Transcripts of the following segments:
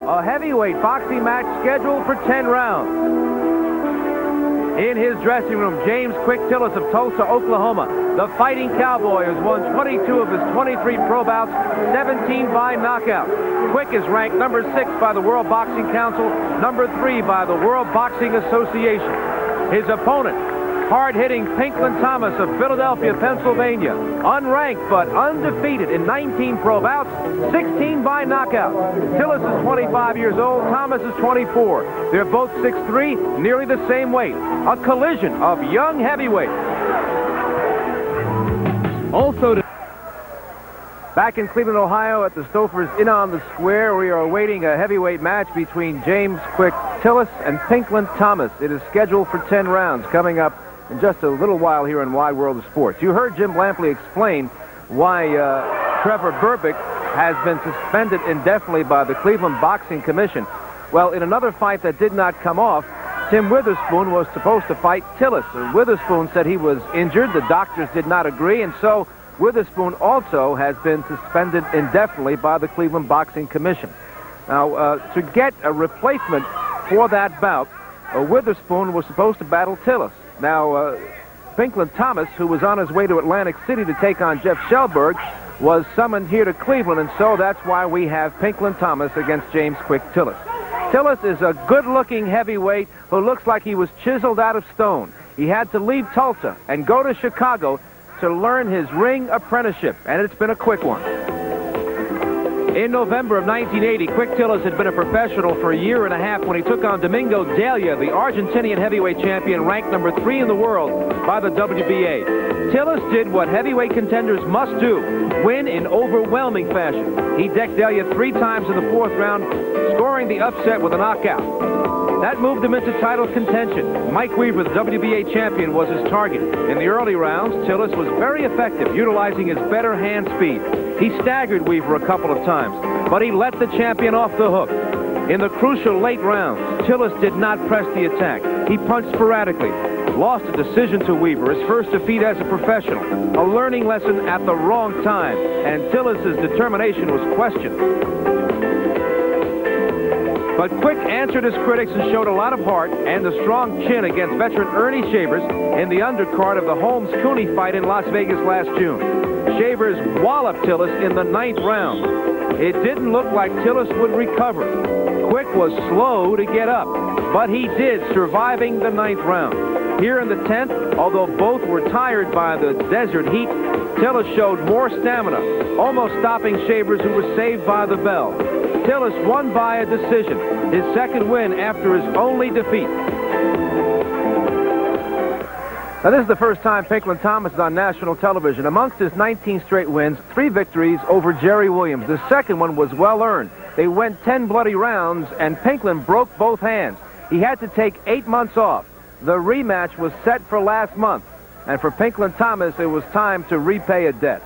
a heavyweight boxing match scheduled for 10 rounds. In his dressing room, James Quick Tillis of Tulsa, Oklahoma, the Fighting Cowboy, has won 22 of his 23 pro bouts, 17 by knockout. Quick is ranked number 6 by the World Boxing Council, number 3 by the World Boxing Association. His opponent, hard-hitting Pinklon Thomas of Philadelphia, Pennsylvania, unranked but undefeated in 19 pro bouts, 16 by knockout. Tillis is 25 years old, Thomas is 24. They're both 6'3", nearly the same weight. A collision of young heavyweights. Also back in Cleveland, Ohio at the Stofers Inn on the Square, we are awaiting a heavyweight match between James Quick Tillis and Pinklon Thomas. It is scheduled for 10 rounds coming up in just a little while here in Wide World of Sports. You heard Jim Lampley explain why Trevor Berbick has been suspended indefinitely by the Cleveland Boxing Commission. Well, in another fight that did not come off, Tim Witherspoon was supposed to fight Tillis. Witherspoon said he was injured. The doctors did not agree, and so Witherspoon also has been suspended indefinitely by the Cleveland Boxing Commission. Now, to get a replacement for that bout, Witherspoon was supposed to battle Tillis. Now, Pinklon Thomas, who was on his way to Atlantic City to take on Jeff Shellberg, was summoned here to Cleveland, and so that's why we have Pinklon Thomas against James Quick Tillis. Tillis is a good-looking heavyweight who looks like he was chiseled out of stone. He had to leave Tulsa and go to Chicago to learn his ring apprenticeship, and it's been a quick one. In November of 1980, Quick Tillis had been a professional for a year and a half when he took on Domingo Delia, the Argentinian heavyweight champion, ranked number 3 in the world by the WBA. Tillis did what heavyweight contenders must do, win in overwhelming fashion. He decked Delia 3 times in the 4th round, scoring the upset with a knockout. That moved him into title contention. Mike Weaver, the WBA champion, was his target. In the early rounds, Tillis was very effective, utilizing his better hand speed. He staggered Weaver a couple of times, but he let the champion off the hook. In the crucial late rounds, Tillis did not press the attack. He punched sporadically, lost a decision to Weaver, his first defeat as a professional, a learning lesson at the wrong time, and Tillis' determination was questioned. But Quick answered his critics and showed a lot of heart and a strong chin against veteran Ernie Shavers in the undercard of the Holmes-Cooney fight in Las Vegas last June. Shavers walloped Tillis in the 9th round. It didn't look like Tillis would recover. Quick was slow to get up, but he did, surviving the 9th round. Here in the 10th, although both were tired by the desert heat, Tillis showed more stamina, almost stopping Shavers, who was saved by the bell. Tillis won by a decision, his second win after his only defeat. Now, this is the first time Pinklon Thomas is on national television. Amongst his 19 straight wins, 3 victories over Jerry Williams. The second one was well-earned. They went 10 bloody rounds, and Pinklon broke both hands. He had to take 8 months off. The rematch was set for last month, and for Pinklon Thomas, it was time to repay a debt.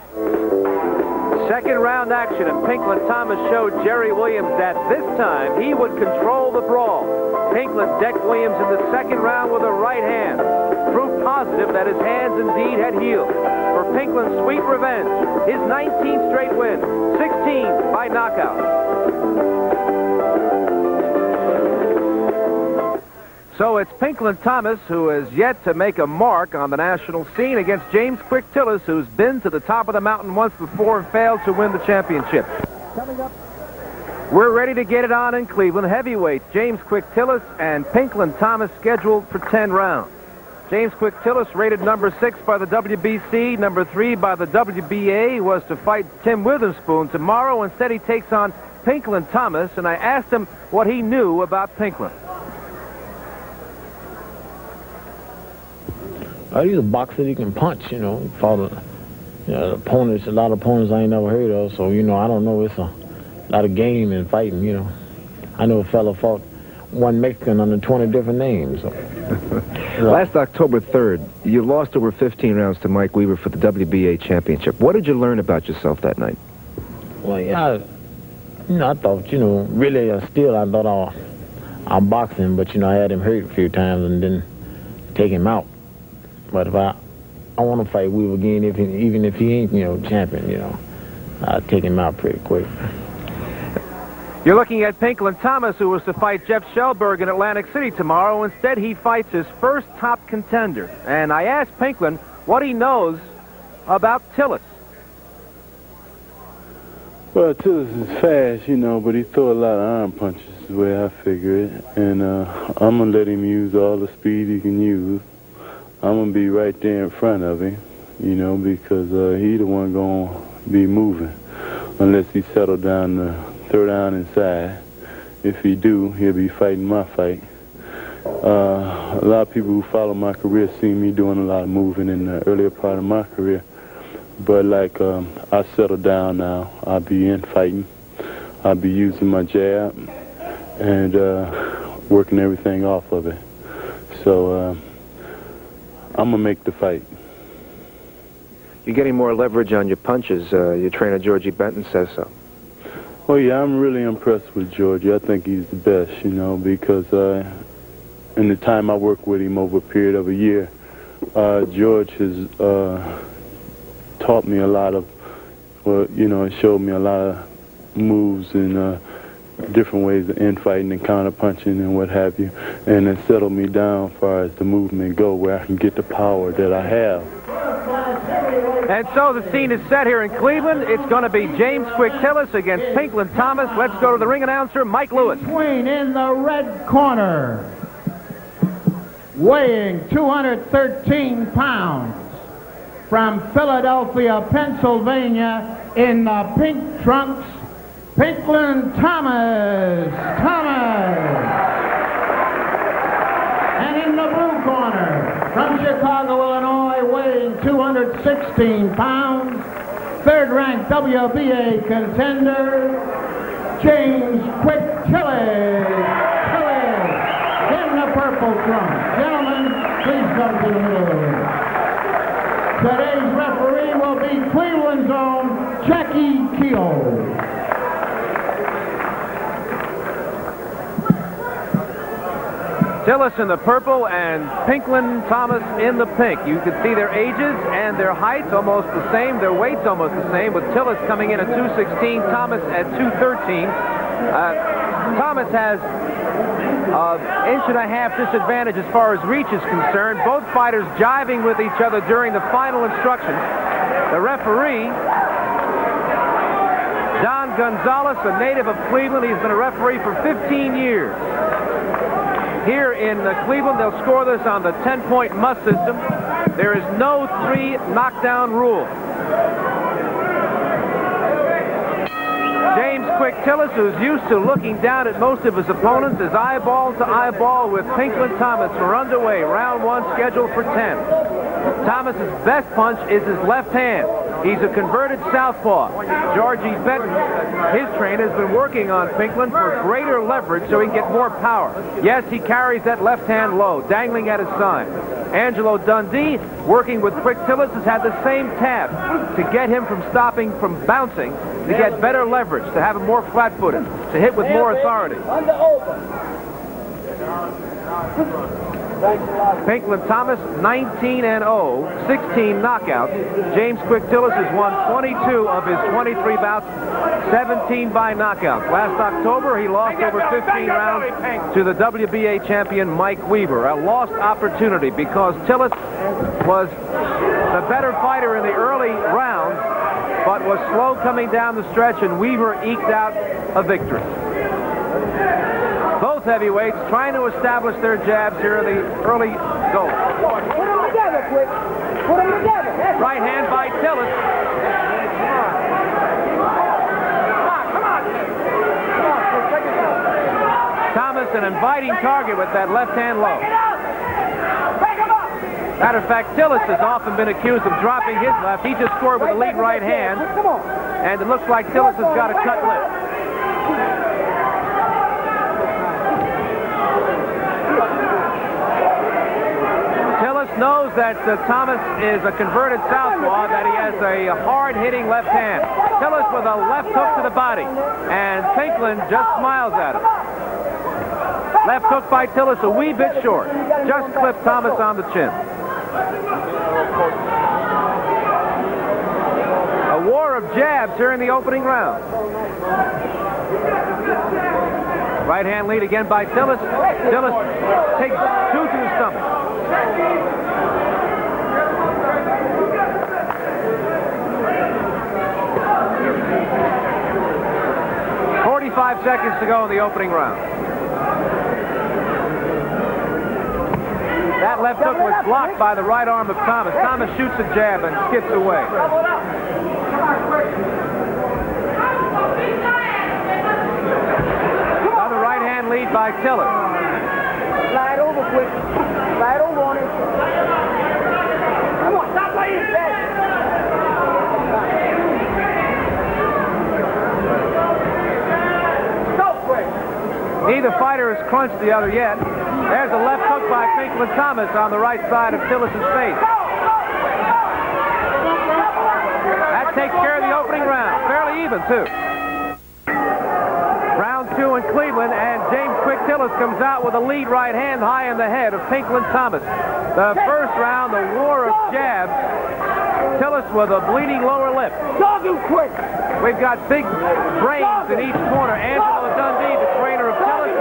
Second round action, and Pinklon Thomas showed Jerry Williams that this time he would control the brawl. Pinklon decked Williams in the second round with a right hand, proof positive that his hands indeed had healed. For Pinklon's sweet revenge, his 19th straight win, 16 by knockout. So it's Pinklon Thomas who has yet to make a mark on the national scene against James Quick Tillis, who's been to the top of the mountain once before and failed to win the championship. Coming up, we're ready to get it on in Cleveland. Heavyweights James Quick Tillis and Pinklon Thomas scheduled for 10 rounds. James Quick Tillis, rated number 6 by the WBC, number 3 by the WBA, was to fight Tim Witherspoon tomorrow. Instead, he takes on Pinklon Thomas, and I asked him what he knew about Pinklon. He's a boxer. He can punch, you know. He fought opponents, a lot of opponents I ain't never heard of. So, you know, I don't know. It's a lot of game in fighting, you know. I know a fella fought one Mexican under 20 different names. So. Last October 3rd, you lost over 15 rounds to Mike Weaver for the WBA championship. What did you learn about yourself that night? Well, yeah, I thought, really still I thought I'm boxing, but, I had him hurt a few times and didn't take him out. But if I want to fight Weaver again, even if he ain't, champion, I'd take him out pretty quick. You're looking at Pinklon Thomas, who was to fight Jeff Shellberg in Atlantic City tomorrow. Instead, he fights his first top contender. And I asked Pinklon what he knows about Tillis. Well, Tillis is fast, you know, but he throw a lot of arm punches, the way I figure it. And I'm going to let him use all the speed he can use. I'm going to be right there in front of him, you know, because he the one going to be moving unless he settle down to throw down inside. If he do, he'll be fighting my fight. A lot of people who follow my career see me doing a lot of moving in the earlier part of my career. But like I settle down now, I'll be in fighting. I'll be using my jab and working everything off of it. So I'm gonna make the fight. You're getting more leverage on your punches. Your trainer, Georgie Benton, says so. Oh, yeah, I'm really impressed with Georgie. I think he's the best, you know, because in the time I worked with him over a period of a year, George has taught me a lot of, well, you know, it showed me a lot of moves and different ways of infighting and counter-punching and what have you, and it settled me down as far as the movement go, where I can get the power that I have. And so the scene is set here in Cleveland. It's going to be James Quick Tillis against Pinklon Thomas. Let's go to the ring announcer, Mike Lewis. Between in the red corner, weighing 213 pounds, from Philadelphia, Pennsylvania, in the pink trunks, Pinklon Thomas. And in the blue corner, from Chicago, Illinois, weighing 216 pounds, third-ranked WBA contender, James Quick Tillis. In the purple trunks. Gentlemen, please come to the middle of the ring. Today's referee will be Cleveland's own Jackie Keogh. Tillis in the purple and Pinklon Thomas in the pink. You can see their ages and their heights almost the same, their weights almost the same, with Tillis coming in at 216, Thomas at 213. Thomas has an inch and a half disadvantage as far as reach is concerned. Both fighters jiving with each other during the final instructions. The referee, Don Gonzalez, a native of Cleveland. He's been a referee for 15 years. Here in Cleveland, they'll score this on the 10-point must system. There is no 3 knockdown rule. James Quick Tillis, who's used to looking down at most of his opponents, is eyeball to eyeball with Pinklon Thomas. We're underway. Round 1 scheduled for 10. Thomas's best punch is his left hand. He's a converted southpaw. Georgie Benton, his trainer, has been working on Pinklon for greater leverage so he can get more power. Yes, he carries that left hand low, dangling at his side. Angelo Dundee, working with Quick Tillis, has had the same task to get him from stopping from bouncing, to get better leverage, to have him more flat-footed, to hit with more authority. Pinklon Thomas, 19-0, 16 knockouts. James Quick Tillis has won 22 of his 23 bouts, 17 by knockouts. Last October, he lost over 15 rounds to the WBA champion Mike Weaver. A lost opportunity because Tillis was the better fighter in the early rounds, but was slow coming down the stretch, and Weaver eked out a victory. Both heavyweights trying to establish their jabs here in the early goal. Put them together, Quick. Put them together. Right hand by Tillis. Come on. Thomas, an inviting target with that left hand low. Matter of fact, Tillis has often been accused of dropping his left. He just scored with a lead right hand. And it looks like Tillis has got a cut lip. Knows that Thomas is a converted southpaw, that he has a hard-hitting left hand. Tillis with a left hook to the body, and Pinklon just smiles at him. Left hook by Tillis a wee bit short. Just clipped Thomas on the chin. A war of jabs here in the opening round. Right hand lead again by Tillis. Tillis takes 2 to the stomach. .45 seconds to go in the opening round. That left hook was blocked by the right arm of Thomas. Thomas shoots a jab and skips away. Another right hand lead by Tillis. Slide over quick. Slide over on it. Come on, stop playing that. Neither fighter has crunched the other yet. There's a left hook by Pinklon Thomas on the right side of Tillis' face. That takes care of the opening round. Fairly even, too. Round 2 in Cleveland, and James Quick Tillis comes out with a lead right hand high in the head of Pinklon Thomas. The first round, the war of jabs. Tillis with a bleeding lower lip. Dogging quick. We've got big brains in each corner. Angelo Dundee, the trainer of Tillis.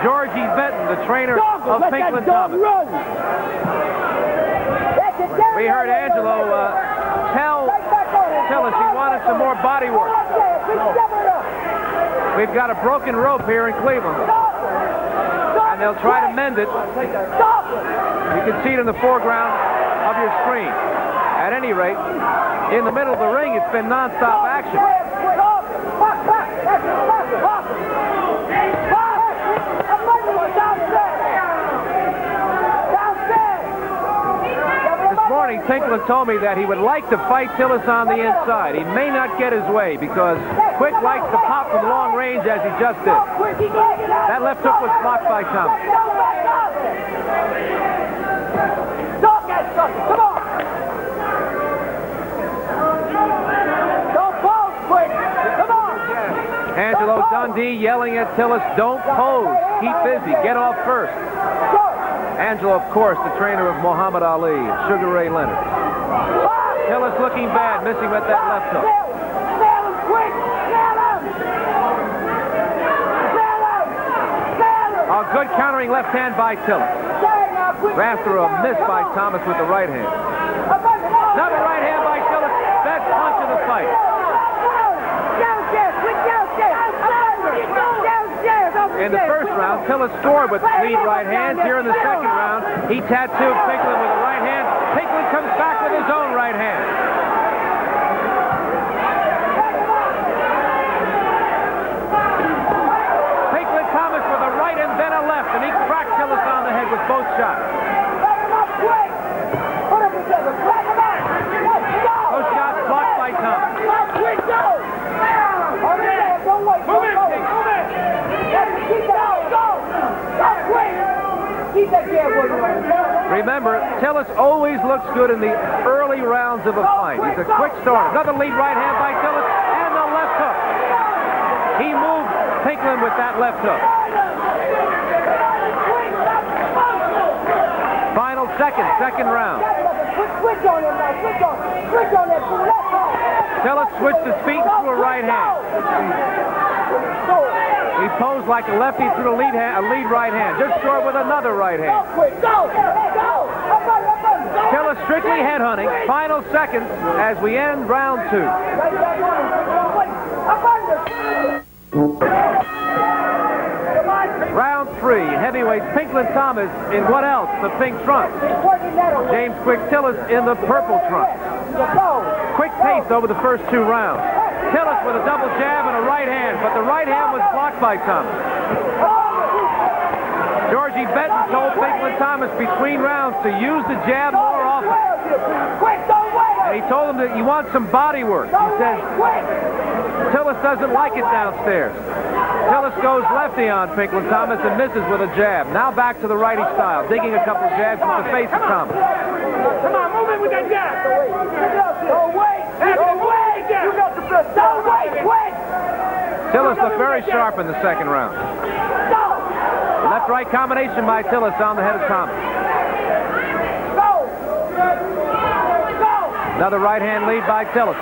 Georgie Benton, the trainer of Pinklon Thomas. We heard Angelo tell Tillis he wanted some more body work. We've got a broken rope here in Cleveland, and they'll try to mend it. You can see it in the foreground of your screen. At any rate, in the middle of the ring, it's been non-stop action. This morning, Pinklon told me that he would like to fight Tillis on the inside. He may not get his way because Quick likes to pop from long range as he just did. That left hook was blocked by Thomas. Come on! Don't pose, Quick! Come on! Angelo Dundee yelling at Tillis, don't pose. Keep busy. Get off first. Angelo, of course, the trainer of Muhammad Ali and Sugar Ray Leonard. Tillis looking bad, missing with that left hook. Nail him, Quick! Nail him! Nail him! Nail him! A good countering left hand by Tillis. After a miss by Thomas with the right hand. Another right hand by Tillis. Best punch of the fight. In the first round, Tillis scored with lead right hands. Here in the second round, he tattooed Pinklon with a right hand. Pinklon comes back with his own right hand. Pinklon Thomas with a right and then a left, and he cracked Tillis on the head with both shots. Those shots blocked by Thomas. Remember, Tillis always looks good in the early rounds of a fight. He's a quick starter. Another lead right hand by Tillis, and the left hook. He moved Pinklon with that left hook. Final second round. Tillis switched his feet to a right hand. He posed like a lefty through a lead right hand. Just short with another right hand. Tillis strictly headhunting. Final seconds as we end round 2. Round 3, heavyweights Pinklon Thomas in what else? The pink trunks. James Quick Tillis in the purple trunks. Quick pace over the first 2 rounds. Tillis with a double jab and a right hand, but the right hand was blocked by Thomas. Georgie Benton told Pinklon Thomas between rounds to use the jab more often. And he told him that you want some body work. He says Tillis doesn't like it downstairs. Tillis goes lefty on Pinklon Thomas and misses with a jab. Now back to the righty style, digging a couple jabs with the face of Thomas. Come on, move in with that jab. Don't wait. Don't wait. Don't wait. Wait. Tillis looked very sharp in the second round. Left-right combination by Tillis on the head of Thomas. Another right hand lead by Tillis.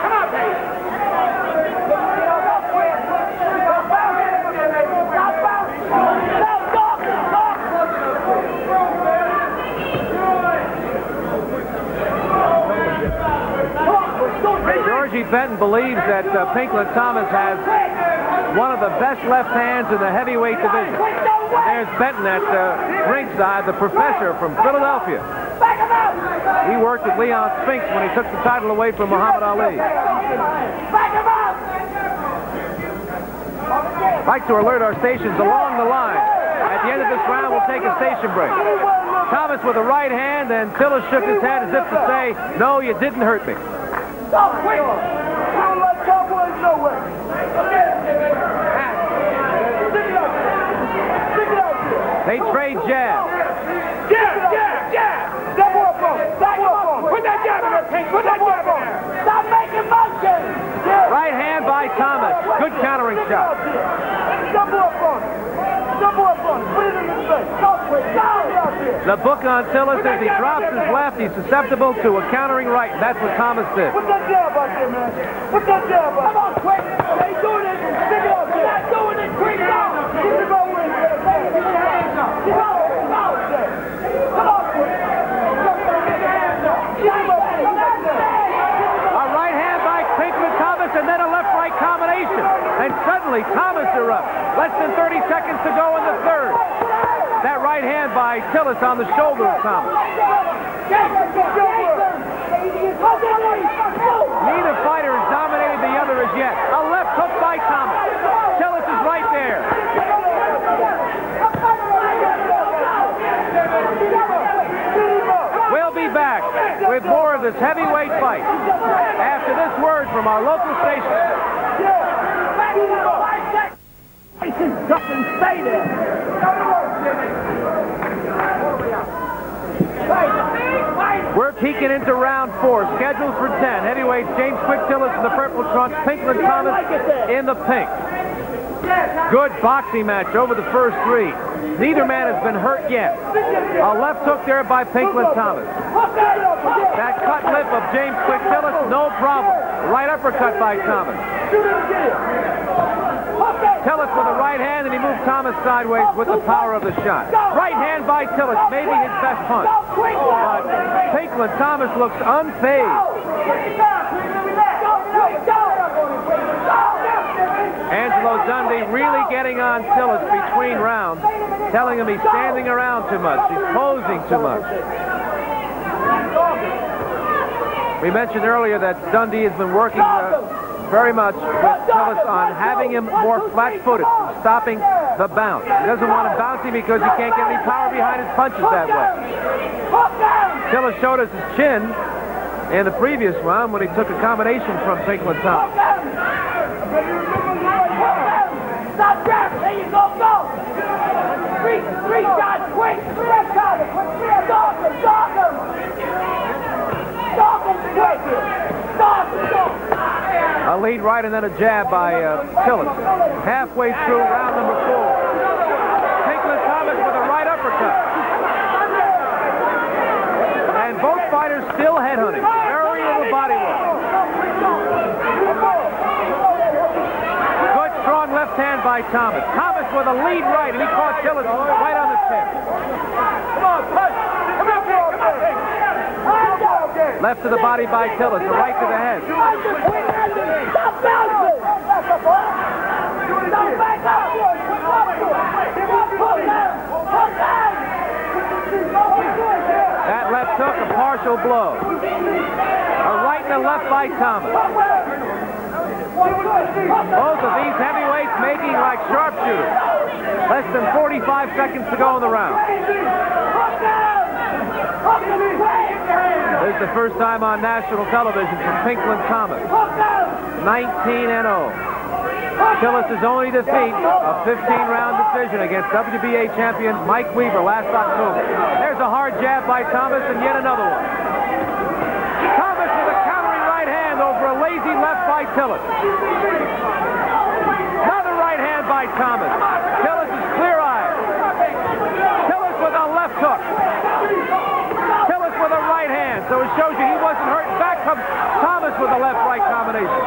Benton believes that Pinklon Thomas has one of the best left hands in the heavyweight division. And there's Benton at ringside, the professor from Philadelphia. He worked with Leon Spinks when he took the title away from Muhammad Ali. I'd like to alert our stations along the line. At the end of this round, we'll take a station break. Thomas with a right hand, and Tillis shook his head as if to say, no, you didn't hurt me. They trade jabs. Jab. Step up on him. Put that jab in there, Pink. Put that jab in there. Stop making motions. Right hand by Thomas. Good countering shot. Step up on him. Put it in his face. The book on Tillis says he drops his left, he's susceptible to a countering right. That's what Thomas did. Put that jab out there, man. Put that jab out. Come on, quick. They doing it. Stick it out there. They're not doing it. Quick down. Keep it going. Keep your hands up. Keep out there. Come on, quick. A right hand by Pinklon Thomas and then a left-right combination. And suddenly Thomas erupts. Less than 30 seconds to go in the third. That right hand by Tillis on the shoulder of Thomas. Neither fighter has dominated the other as yet. A left hook by Thomas. Tillis is right there. We'll be back with more of this heavyweight fight after this word from our local station. Stay there. We're peeking into round 4. Scheduled for 10. Heavyweights James Quick Tillis in the purple trunks, Pinklon Thomas in the pink. Good boxing match over the first 3. Neither man has been hurt yet. A left hook there by Pinklon Thomas. That cut lip of James Quick Tillis, no problem. Right uppercut by Thomas. Tillis with a right hand, and he moved Thomas sideways with the power of the shot. Right hand by Tillis, maybe his best punch. But Pinklon Thomas looks unfazed. Angelo Dundee really getting on Tillis between rounds, telling him he's standing around too much, he's posing too much. We mentioned earlier that Dundee has been working very much with Tillis on having him more flat-footed, stopping the bounce. He doesn't want him bouncing because he can't get any power behind his punches that way. Tillis showed us his chin in the previous round when he took a combination from Pinklon Thomas. Stop there! There you go, go! Three shots, quick! Stalk him, quick! A lead right and then a jab by Tillis. Halfway through round number 4. Pinklon Thomas with a right uppercut. And both fighters still headhunting. Very little body work. Good strong left hand by Thomas. Thomas with a lead right, and he caught Tillis right on the chin. Come on, push! Come on, Pink! Left to the body by Tillis, a right to the head. Stop bouncing! Stop back up! That left hook, a partial blow. A right and a left by Thomas. Both of these heavyweights making like sharpshooters. Less than 45 seconds to go in the round. This is the first time on national television from Pinklon Thomas. 19-0. Tillis' only defeat, a 15-round decision against WBA champion Mike Weaver last October. There's a hard jab by Thomas and yet another one. Thomas with a countering right hand over a lazy left by Tillis. Another right hand by Thomas. Tillis is clear-eyed. Tillis with a left hook. Tillis with a right hand, so it shows you he wasn't hurt. Back comes Thomas with a left-right combination.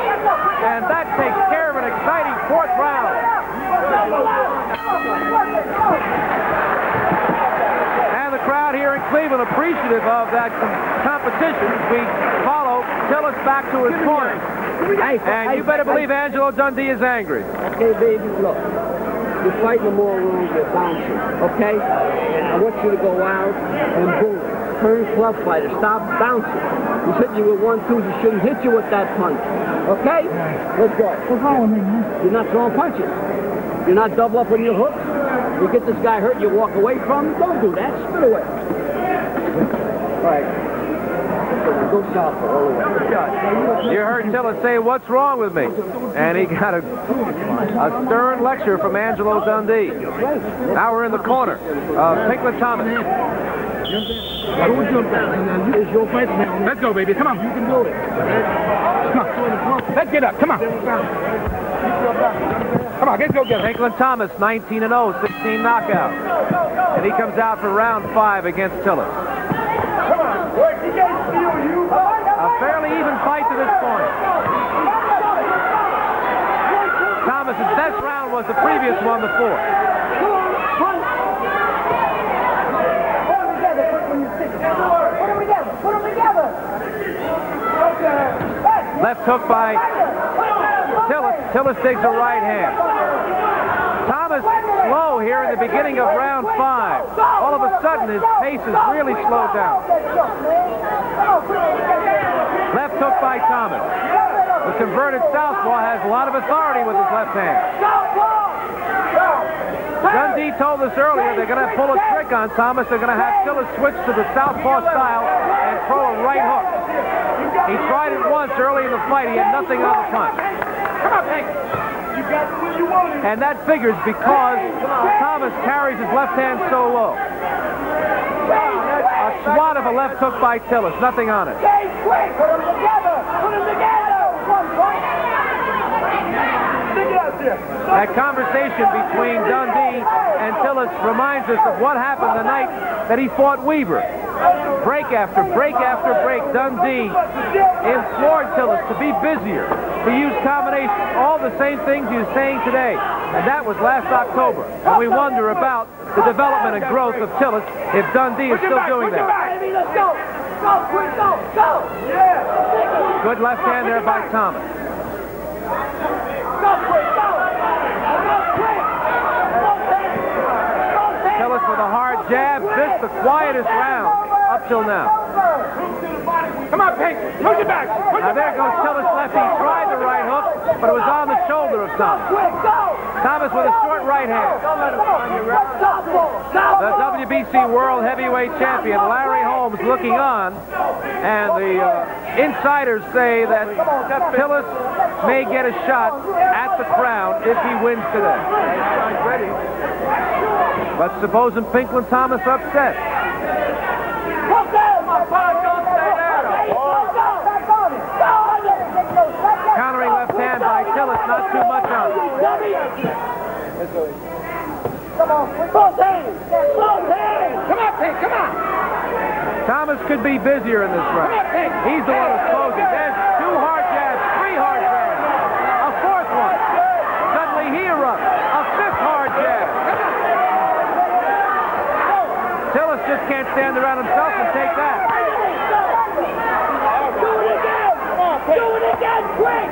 And that takes care of an exciting 4th round. And the crowd here in Cleveland appreciative of that competition. We follow Tillis back to his corner. And you better believe Angelo Dundee is angry. Okay, baby, look. You're fighting them all around, you're bouncing, okay? I want you to go out and boom. Turn club fighter. Stop bouncing. He's hitting you with 1-2s. He shouldn't hit you with that punch. Okay? Let's go. What's wrong with me, man? You're not throwing punches. You're not double up on your hooks. You get this guy hurt, you walk away from him. Don't do that. Spit away. All right. Go southpaw all the way. You heard Tillis say, "What's wrong with me?" And he got a stern lecture from Angelo Dundee. Now we're in the corner of Pinklon Thomas. Don't jump down. It's your fight now. Let's go, baby. Come on. You can do it. Come on. Let's get up. Come on. Come on, let's go get him. Pinklon Thomas, 19-0, 16 knockout. And he comes out for round 5 against Tillis. Come on. He can't steal you. A fairly even fight to this point. Thomas's best round was the previous one, the 4th. Put them together. Left hook by Tillis. Tillis takes a right hand. Thomas slow here in the beginning of round 5. All of a sudden, his pace is really slowed down. Left hook by Thomas. The converted southpaw has a lot of authority with his left hand. Dundee told us earlier they're going to pull a trick on Thomas. They're going to have Tillis switch to the southpaw style and throw a right hook. He tried it once early in the fight. He had nothing on the punch. And that figures because Thomas carries his left hand so low. A swat of a left hook by Tillis. Nothing on it. Put them together. Put them together. That conversation between Dundee and Tillis reminds us of what happened the night that he fought Weaver. Break after break after break, Dundee implored Tillis to be busier, to use combinations, all the same things he was saying today. And that was last October. And we wonder about the development and growth of Tillis if Dundee is still doing that. Let's go. Go, quick, go, go. Yeah. Good left hand there by Thomas. Go, quick, go. Go, quick. Tillis with a hard jab. This the quietest round up till now. Come on, Pink. Push it back. Now there goes Tillis left. He tried the right hook, but it was on the shoulder of Thomas. Thomas with a short right hand. The WBC World Heavyweight Champion, Larry Holmes, looking on. And the insiders say that Tillis may get a shot at the crown if he wins today. But supposing Pinklon Thomas upset. Countering left hand by Tillis, not too much on it. Come on, both hands. Both hands. Come on, Pink, come on. Thomas could be busier in this round. He's the one who's closing. There's 2 hard jabs, 3 hard jabs, a 4th one. Suddenly he erupts, a 5th hard jab. Tillis just can't stand around himself and take that. Do it again. Do it again, quick.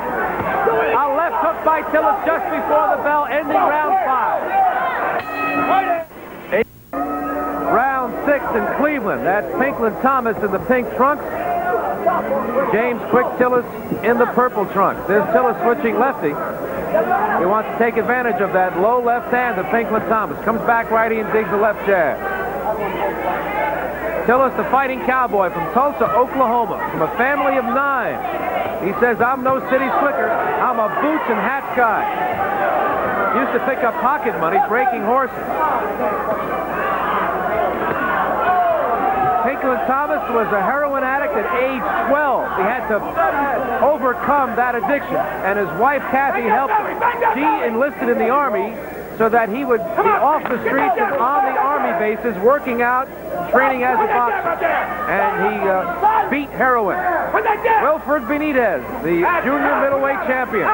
A left hook by Tillis just before the bell, ending round 5. Round 6 in Cleveland. That's Pinklon Thomas in the pink trunks. James Quick Tillis in the purple trunks. There's Tillis switching lefty. He wants to take advantage of that low left hand of Pinklon Thomas. Comes back righty and digs a left jab. Tillis, the fighting cowboy from Tulsa, Oklahoma, from a family of 9. He says, I'm no city slicker. I'm a boots and hats guy. Used to pick up pocket money breaking horses. Pinklon Thomas was a heroin addict at age 12. He had to overcome that addiction, and his wife, Kathy, helped him. She enlisted in the Army so that he would be off the streets and on the Army bases, working out, training as a boxer. And he beat heroin. Wilfred Benitez, the junior middleweight champion.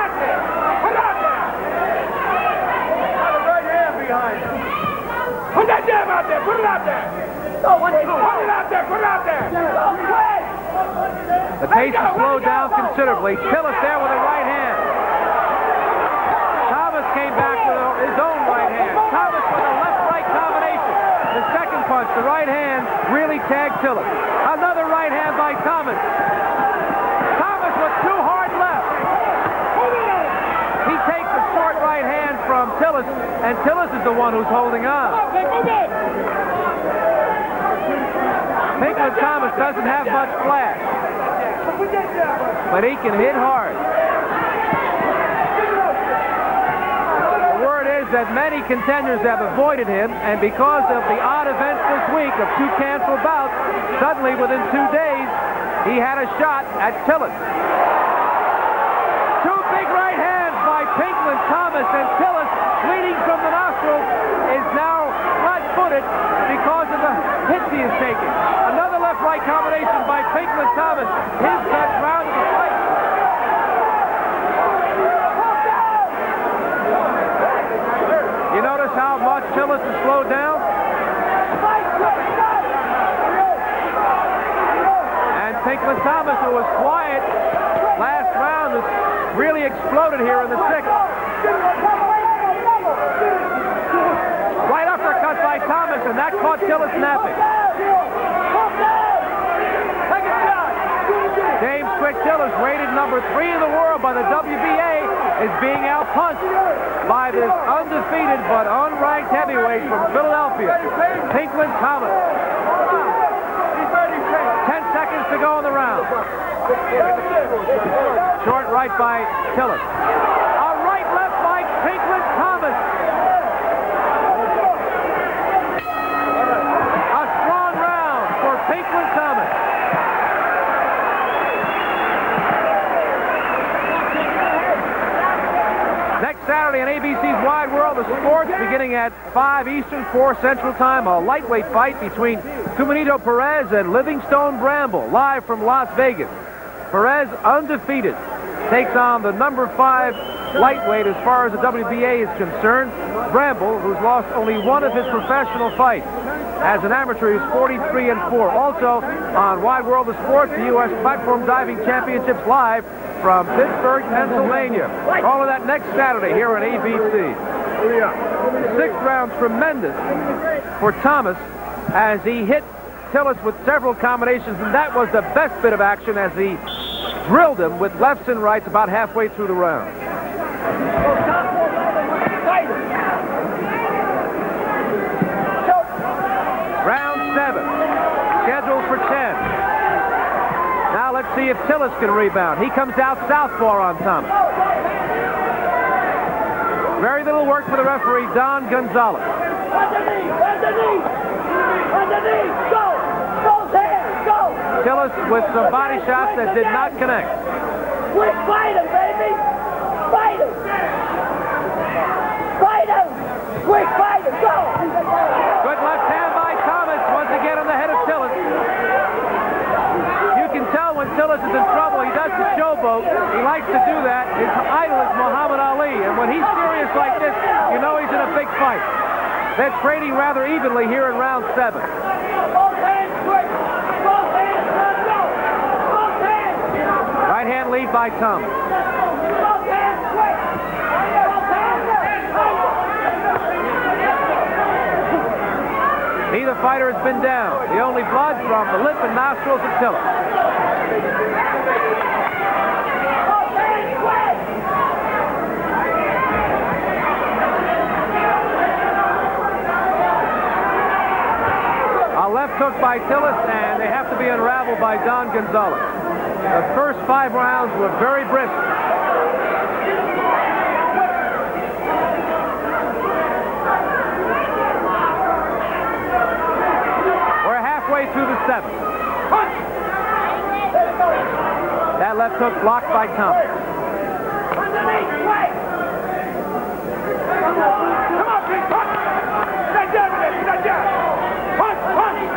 Put that jab out there. Put it out there. Put it out there. Put it out there. The pace has slowed down considerably. Tillis there with a right hand. Thomas came back with his own right hand. Thomas with a left-right combination. The second punch, the right hand, really tagged Tillis. Another right hand by Thomas. Thomas with two hard lefts. He takes a short right hand from Tillis, and Tillis is the one who's holding on. Pinklon Thomas doesn't have much flash, but he can hit hard. The word is that many contenders have avoided him, and because of the odd events this week of two canceled bouts, suddenly within 2 days, he had a shot at Tillis. Two big right hands by Pinklon Thomas, and Tillis, bleeding from the nostril, is now flat-footed because of the hits he is taking. Another left-right combination by Pinklon Thomas. His 10th round of the fight. You notice how much Tillis has slowed down? And Pinklon Thomas, who was quiet last round, has really exploded here in the 6th. Right uppercut by Thomas, and that caught Tillis napping. James Quick Tillis, rated number 3 in the world by the WBA, is being outpunched by this undefeated but unranked heavyweight from Philadelphia, Pinklon Thomas. 10 seconds to go in the round. Short right by Tillis. A right left by Pinklon Thomas. A strong round for Pinklon Thomas. Next Saturday on ABC's Wide World of Sports, beginning at 5 Eastern, 4 Central Time, a lightweight fight between Cumanito Perez and Livingstone Bramble, live from Las Vegas. Perez, undefeated, takes on the number 5 lightweight as far as the WBA is concerned, Bramble, who's lost only one of his professional fights. As an amateur, he's 43-4. Also on Wide World of Sports, the U.S. Platform Diving Championships live from Pittsburgh, Pennsylvania. All of that next Saturday here on ABC. The 6th round, tremendous for Thomas as he hit Tillis with several combinations, and that was the best bit of action as he drilled him with lefts and rights about halfway through the round. Round 7, scheduled for 10. Now let's see if Tillis can rebound. He comes out southpaw on Thomas. Very little work for the referee, Don Gonzalez. Underneath, go! Both hands, go! Tillis with some body shots that did not connect. Quick, fight him, baby! Fight him! Fight him! Quick, fight him, go! Good left hand by Thomas, once again on the head of Tillis. You can tell when Tillis is in trouble, he does the showboat. He likes to do that. His idol is Muhammad Ali, and when he's serious like this, you know he's in a big fight. They're trading rather evenly here in round 7. Both hands, quick! Both hands, let's go! Both hands! Right hand lead by Thomas. Both hands, quick! Both hands! Neither fighter has been down. The only blood from the lip and nostrils of Tillis. Both hands, quick! A left hook by Tillis, and they have to be unraveled by Don Gonzalez. The first 5 rounds were very brisk. We're halfway through the 7th. That left hook blocked by Thomas. Underneath, quick! Come on, Pete, punch! Stay down, stay down! Punch, punch!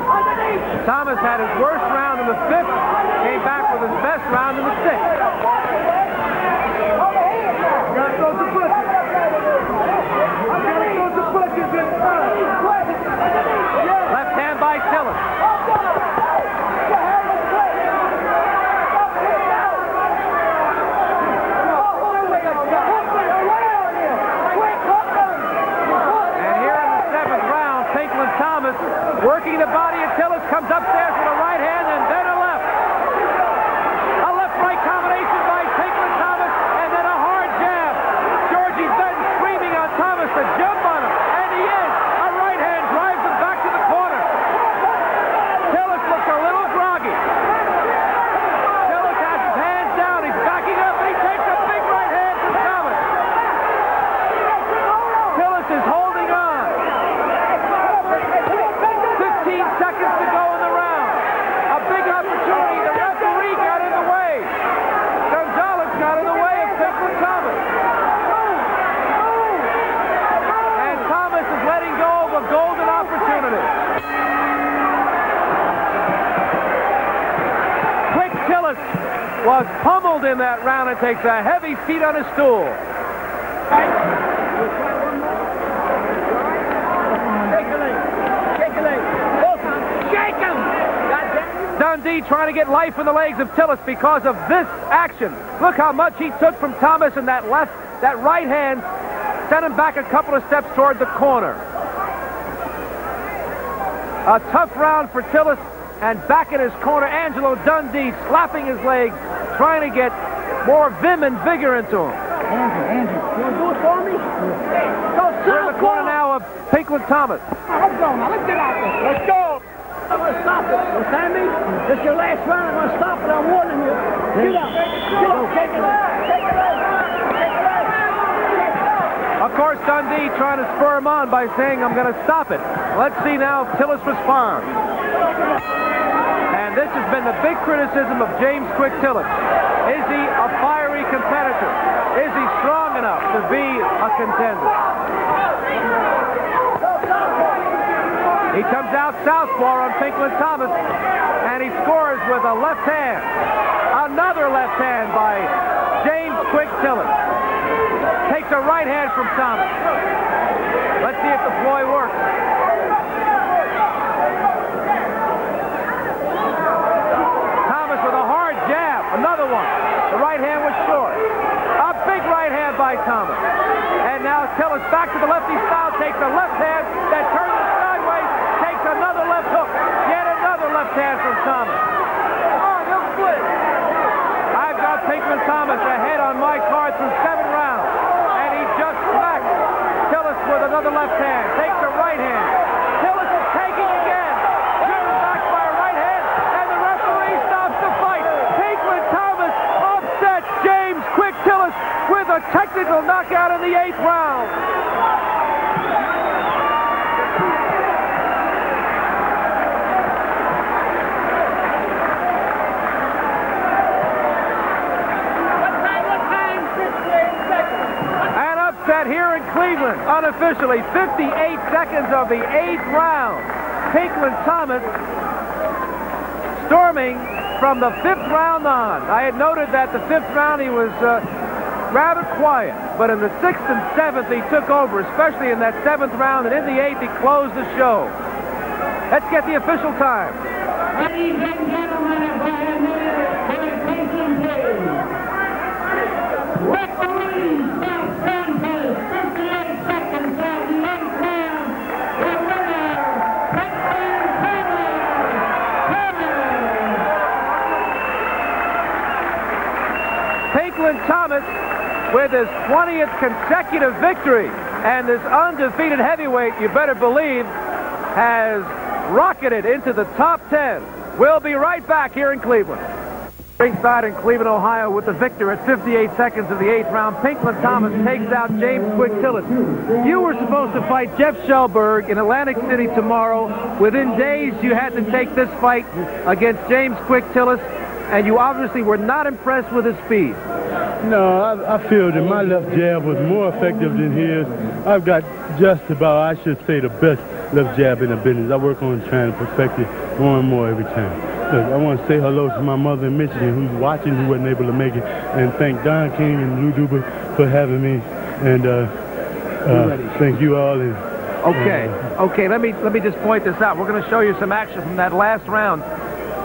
Underneath! Thomas had his worst round in the 5th, came back with his best round in the 6th. Over here! Gotta throw some punches. Gotta throw some punches in time. Left hand by Tillis. working the body of Tillis, comes upstairs with a right hand and then a left. A left-right combination by Pinklon Thomas, and then a hard jab. Georgie's then screaming on Thomas to jump on him, and he is. A right hand drives him back to the corner. Tillis looks a little groggy. Tillis has his hands down. He's backing up, and he takes a big right hand from Thomas. Tillis is holding on. 15 seconds to go in the round. A big opportunity. The referee got in the way. Gonzalez got in the way of Pinklon Thomas. And Thomas is letting go of a golden opportunity. Quick Tillis was pummeled in that round and takes a heavy seat on his stool. Dundee trying to get life in the legs of Tillis because of this action. Look how much he took from Thomas, and that right hand sent him back a couple of steps toward the corner. A tough round for Tillis, and back in his corner, Angelo Dundee slapping his legs, trying to get more vim and vigor into him. Andrew, you want to do it for me? We're in the corner now of Pinklon Thomas. Let's go now. Let's get out there. Let's go. I'm going to stop it. Understand me? This is your last round. I'm going to stop it. I'm warning you. Get up. Get up. Take it out. Take it out. Of course, Dundee trying to spur him on by saying, I'm going to stop it. Let's see now if Tillis responds. And this has been the big criticism of James Quick Tillis. Is he a fiery competitor? Is he strong enough to be a contender? He comes out southpaw on Pinklon Thomas, and he scores with a left hand. Another left hand by James Quick Tillis. Takes a right hand from Thomas. Let's see if the ploy works. Thomas with a hard jab. Another one. The right hand was short. A big right hand by Thomas. And now Tillis back to the lefty style, takes a left hand that turns it sideways, takes another left hook. Yet another left hand from Thomas. Oh, he'll split. I've got Pinklon Thomas ahead on my card through 7 rounds. And he just smacked Tillis with another left hand. Takes a right hand. Tillis is taking again. Driven back by a right hand. And the referee stops the fight. Pinklon Thomas upsets James Quick Tillis with a technical knockout in the 8th round. An upset here in Cleveland. Unofficially, 58 seconds of the 8th round. Pinklon Thomas storming from the 5th round on. I had noted that the 5th round he was rather quiet, but in the 6th and 7th he took over, especially in that 7th round, and in the 8th he closed the show. Let's get the official time. Ladies and gentlemen, if I have minutes for attention, please. Referee South Santos, 58 seconds of the 8th round. The winner, Pinklon Thomas with his 20th consecutive victory, and this undefeated heavyweight, you better believe, has rocketed into the top 10. We'll be right back here in Cleveland. Ringside in Cleveland, Ohio, with the victor at 58 seconds of the 8th round. Pinklon Thomas takes out James Quick Tillis. You were supposed to fight Jeff Shellberg in Atlantic City tomorrow. Within days, you had to take this fight against James Quick Tillis, and you obviously were not impressed with his speed. No, I feel that my left jab was more effective than his. I've got just about, I should say, the best left jab in the business. I work on trying to perfect it more and more every time. Look, I want to say hello to my mother in Michigan who's watching, who wasn't able to make it, and thank Don King and Lou Duber for having me, and thank you all. And, okay, let me just point this out. We're going to show you some action from that last round.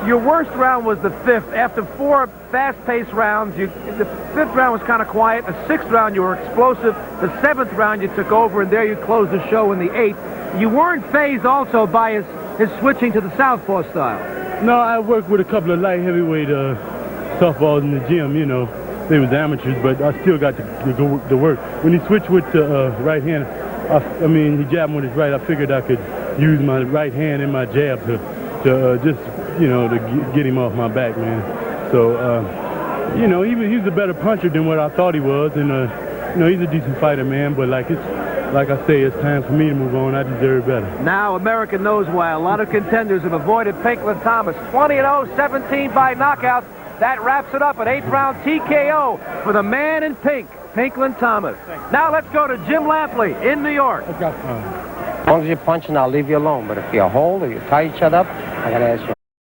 Your worst round was the 5th. After 4 fast-paced rounds, the 5th round was kind of quiet. The 6th round, you were explosive. The 7th round, you took over, and there you closed the show in the 8th. You weren't phased also by his switching to the southpaw style. No, I worked with a couple of light heavyweight softballs in the gym, you know. They was amateurs, but I still got to work. When he switched with the right hand, I mean, he jabbed with his right, I figured I could use my right hand and my jab to just, you know, to get him off my back, man. So, you know, he was a better puncher than what I thought he was, and, you know, he's a decent fighter, man, but like I say, it's time for me to move on. I deserve better. Now America knows why. A lot of contenders have avoided Pinklon Thomas. 20-0, 17 by knockout. That wraps it up, an 8th-round TKO for the man in pink, Pinklon Thomas. Now let's go to Jim Lampley in New York. As long as you're punching, I'll leave you alone. But if you hold or you tie each other up, I got to ask you